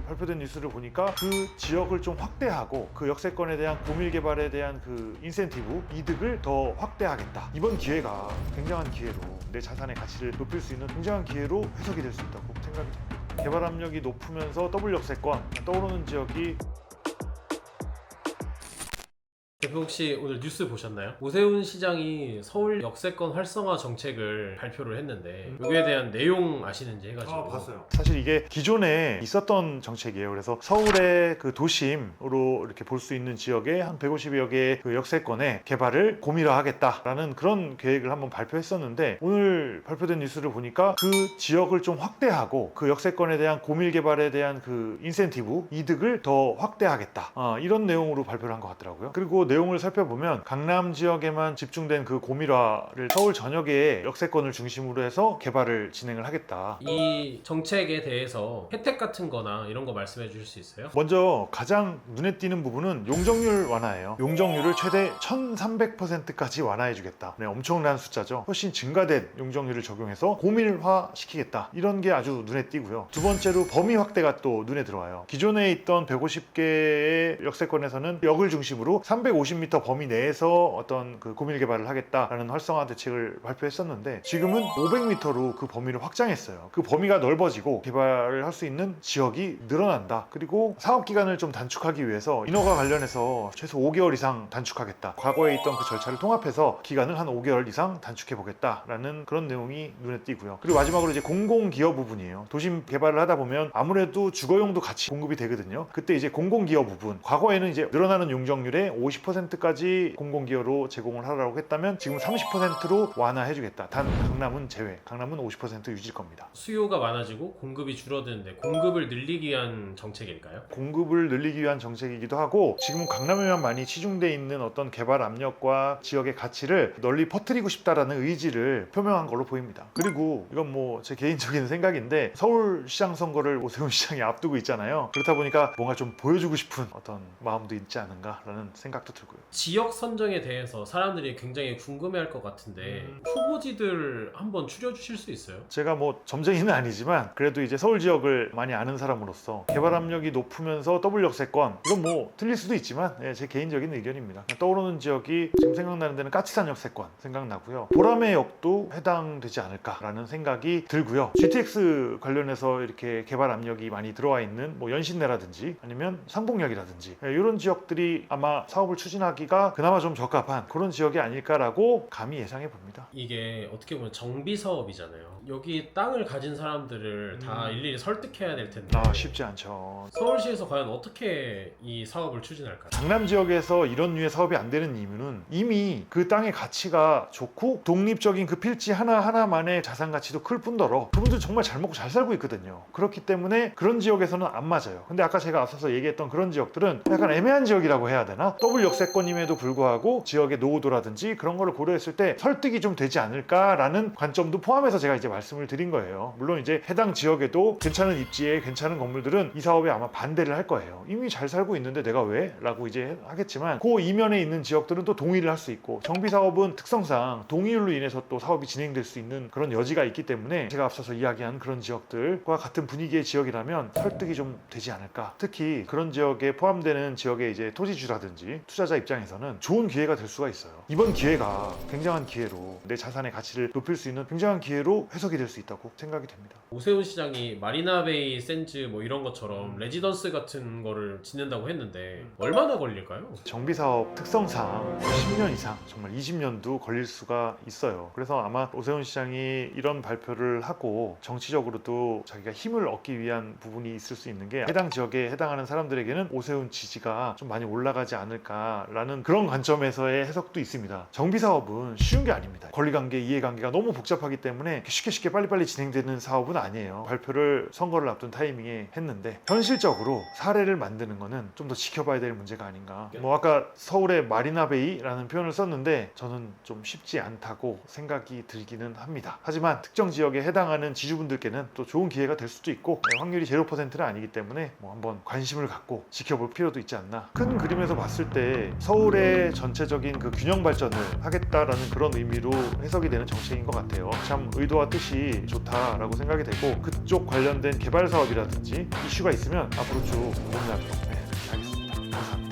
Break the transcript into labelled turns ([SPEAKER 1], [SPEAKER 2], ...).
[SPEAKER 1] 발표된 뉴스를 보니까 그 지역을 좀 확대하고 그 역세권에 대한 고밀 개발에 대한 그 인센티브, 이득을 더 확대하겠다. 이번 기회가 굉장한 기회로 내 자산의 가치를 높일 수 있는 굉장한 기회로 해석이 될 수 있다고 생각이 됩니다. 개발 압력이 높으면서 더블 역세권, 떠오르는 지역이
[SPEAKER 2] 대표 혹시 오늘 뉴스 보셨나요? 오세훈 시장이 서울 역세권 활성화 정책을 발표를 했는데 여기에 대한 내용 아시는지 해가지고
[SPEAKER 1] 봤어요. 사실 이게 기존에 있었던 정책이에요. 그래서 서울의 그 도심으로 이렇게 볼 수 있는 지역에 한 150여 개의 그 역세권의 개발을 고밀화하겠다라는 그런 계획을 한번 발표했었는데, 오늘 발표된 뉴스를 보니까 그 지역을 좀 확대하고 그 역세권에 대한 고밀 개발에 대한 그 인센티브, 이득을 더 확대하겠다. 이런 내용으로 발표를 한 것 같더라고요. 그리고 내용을 살펴보면 강남 지역에만 집중된 그 고밀화를 서울 전역의 역세권을 중심으로 해서 개발을 진행을 하겠다.
[SPEAKER 2] 이 정책에 대해서 혜택 같은 거나 이런 거 말씀해 주실 수 있어요?
[SPEAKER 1] 먼저 가장 눈에 띄는 부분은 용적률 완화예요. 용적률을 최대 1300%까지 완화해 주겠다. 네, 엄청난 숫자죠. 훨씬 증가된 용적률을 적용해서 고밀화 시키겠다. 이런 게 아주 눈에 띄고요. 두 번째로 범위 확대가 또 눈에 들어와요. 기존에 있던 150개의 역세권에서는 역을 중심으로 350m 범위 내에서 어떤 그 고밀 개발을 하겠다라는 활성화 대책을 발표했었는데, 지금은 500m로 그 범위를 확장했어요. 그 범위가 넓어지고 개발을 할 수 있는 지역이 늘어난다. 그리고 사업 기간을 좀 단축하기 위해서 인허가 관련해서 최소 5개월 이상 단축하겠다. 과거에 있던 그 절차를 통합해서 기간을 한 5개월 이상 단축해 보겠다라는 그런 내용이 눈에 띄고요. 그리고 마지막으로 이제 공공기업 부분이에요. 도심 개발을 하다 보면 아무래도 주거용도 같이 공급이 되거든요. 그때 이제 공공기업 부분, 과거에는 이제 늘어나는 용적률의 50%까지 공공기업으로 제공을 하라고 했다면 지금 30%로 완화해주겠다. 단 강남은 제외. 강남은 50% 유지일 겁니다.
[SPEAKER 2] 수요가 많아지고 공급이 줄어드는데 공급을 늘리기 위한 정책일까요?
[SPEAKER 1] 공급을 늘리기 위한 정책이기도 하고, 지금은 강남에만 많이 치중돼 있는 어떤 개발 압력과 지역의 가치를 널리 퍼뜨리고 싶다라는 의지를 표명한 걸로 보입니다. 그리고 이건 뭐 제 개인적인 생각인데, 서울시장 선거를 오세훈 시장이 앞두고 있잖아요. 그렇다 보니까 뭔가 좀 보여주고 싶은 어떤 마음도 있지 않은가라는 생각도 들고요.
[SPEAKER 2] 지역 선정에 대해서 사람들이 굉장히 궁금해할 것 같은데 후보지들 한번 추려주실 수 있어요?
[SPEAKER 1] 제가 뭐 점쟁이는 아니지만 그래도 이제 서울 지역을 많이 아는 사람으로서 개발 압력이 높으면서 더블 역세권, 이건 뭐 틀릴 수도 있지만 제 개인적인 의견입니다. 떠오르는 지역이 지금 생각나는 데는 까치산 역세권 생각나고요. 보라매 역도 해당되지 않을까라는 생각이 들고요. GTX 관련해서 이렇게 개발 압력이 많이 들어와 있는 뭐 연신내라든지 아니면 상봉역이라든지 이런 지역들이 아마 사업을 추진하기가 그나마 좀 적합한 그런 지역이 아닐까라고 감히 예상해 봅니다.
[SPEAKER 2] 이게 어떻게 보면 정비 사업이잖아요. 여기 땅을 가진 사람들을 다 일일이 설득해야 될 텐데
[SPEAKER 1] 쉽지 않죠.
[SPEAKER 2] 서울시에서 과연 어떻게 이 사업을 추진할까요?
[SPEAKER 1] 강남 지역에서 이런 류의 사업이 안 되는 이유는 이미 그 땅의 가치가 좋고 독립적인 그 필지 하나하나만의 자산 가치도 클 뿐더러 그분들 정말 잘 먹고 잘 살고 있거든요. 그렇기 때문에 그런 지역에서는 안 맞아요. 근데 아까 제가 앞서서 얘기했던 그런 지역들은 약간 애매한 지역이라고 해야 되나? 더블 역세권임에도 불구하고 지역의 노후도라든지 그런 거를 고려했을 때 설득이 좀 되지 않을까라는 관점도 포함해서 제가 이제 말씀을 드린 거예요. 물론 이제 해당 지역에도 괜찮은 입지에 괜찮은 건물들은 이 사업에 아마 반대를 할 거예요. 이미 잘 살고 있는데 내가 왜? 라고 이제 하겠지만 그 이면에 있는 지역들은 또 동의를 할 수 있고, 정비사업은 특성상 동의율로 인해서 또 사업이 진행될 수 있는 그런 여지가 있기 때문에 제가 앞서서 이야기한 그런 지역들과 같은 분위기의 지역이라면 설득이 좀 되지 않을까. 특히 그런 지역에 포함되는 지역의 이제 토지주라든지 투자자 입장에서는 좋은 기회가 될 수가 있어요. 이번 기회가 굉장한 기회로 내 자산의 가치를 높일 수 있는 굉장한 기회로 해석이 될 수 있다고 생각이 됩니다.
[SPEAKER 2] 오세훈 시장이 마리나베이 샌즈 뭐 이런 것처럼 레지던스 같은 거를 짓는다고 했는데 얼마나 걸릴까요?
[SPEAKER 1] 정비사업 특성상 10년 이상, 정말 20년도 걸릴 수가 있어요. 그래서 아마 오세훈 시장이 이런 발표를 하고 정치적으로도 자기가 힘을 얻기 위한 부분이 있을 수 있는 게, 해당 지역에 해당하는 사람들에게는 오세훈 지지가 좀 많이 올라가지 않을까라는 그런 관점에서의 해석도 있습니다. 정비사업은 쉬운 게 아닙니다. 권리관계, 이해관계가 너무 복잡하기 때문에 쉽게 빨리빨리 진행되는 사업은 아니에요. 발표를 선거를 앞둔 타이밍에 했는데 현실적으로 사례를 만드는 거는 좀 더 지켜봐야 될 문제가 아닌가. 뭐 아까 서울의 마리나베이라는 표현을 썼는데 저는 좀 쉽지 않다고 생각이 들기는 합니다. 하지만 특정 지역에 해당하는 지주분들께는 또 좋은 기회가 될 수도 있고, 확률이 0%는 아니기 때문에 뭐 한번 관심을 갖고 지켜볼 필요도 있지 않나. 큰 그림에서 봤을 때 서울의 전체적인 그 균형 발전을 하겠다라는 그런 의미로 해석이 되는 정책인 것 같아요. 참 의도와 뜻이 좋다라고 생각이 되고 그쪽 관련된 개발 사업이라든지 이슈가 있으면 앞으로 쭉 공유하도록 그렇게 하겠습니다. 감사합니다.